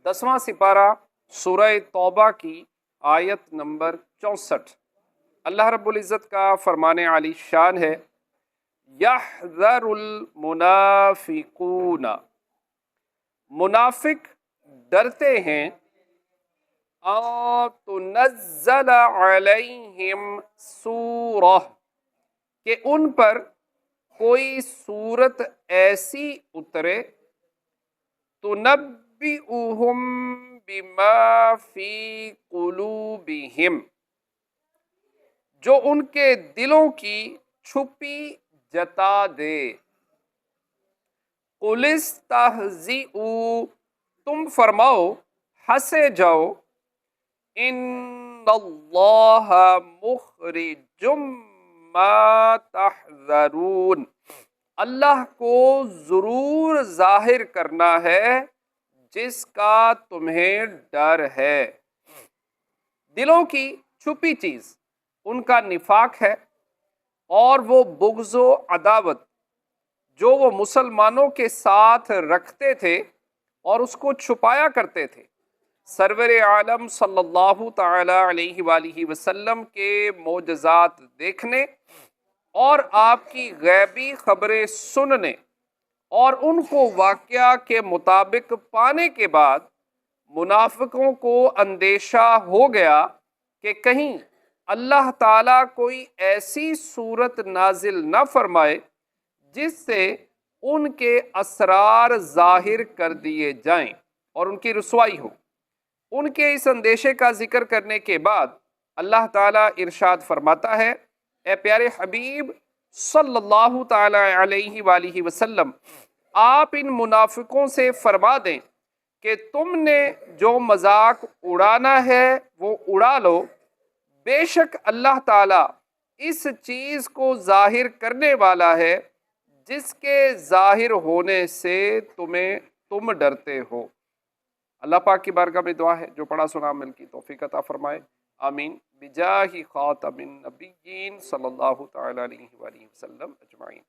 10واں سپارہ سورہ توبہ کی آیت نمبر 64۔ اللہ رب العزت کا فرمان عالی شان ہے، یحذر المنافقون، منافق ڈرتے ہیں، تنزل علیہم سورہ، کہ ان پر کوئی صورت ایسی اترے، تنبئہم بما فی قلوبہم، جو ان کے دلوں کی چھپی جتا دے۔ قل استہزئوا، تم فرماؤ ہنسے جاؤ، ان اللہ مخرج ما تحذرون، اللہ کو ضرور ظاہر کرنا ہے جس کا تمہیں ڈر ہے۔ دلوں کی چھپی چیز ان کا نفاق ہے، اور وہ بغض و عداوت جو وہ مسلمانوں کے ساتھ رکھتے تھے اور اس کو چھپایا کرتے تھے، سرور عالم صلی اللہ تعالی علیہ وآلہ وسلم کے معجزات دیکھنے اور آپ کی غیبی خبریں سننے اور ان کو واقعہ کے مطابق پانے کے بعد منافقوں کو اندیشہ ہو گیا کہ کہیں اللہ تعالیٰ کوئی ایسی صورت نازل نہ فرمائے جس سے ان کے اسرار ظاہر کر دیے جائیں اور ان کی رسوائی ہو۔ ان کے اس اندیشے کا ذکر کرنے کے بعد اللہ تعالیٰ ارشاد فرماتا ہے، اے پیارے حبیب صلی اللہ تعالی علیہ وآلہ وسلم، آپ ان منافقوں سے فرما دیں کہ تم نے جو مذاق اڑانا ہے وہ اڑا لو، بے شک اللہ تعالیٰ اس چیز کو ظاہر کرنے والا ہے جس کے ظاہر ہونے سے تم ڈرتے ہو۔ اللہ پاک کی بارگاہ میں دعا ہے، جو پڑھا سنا عمل کی توفیق عطا فرمائے، آمین، بجاہ خاتم النبیین صلی اللہ تعالی علیہ وآلہ وسلم اجمعین۔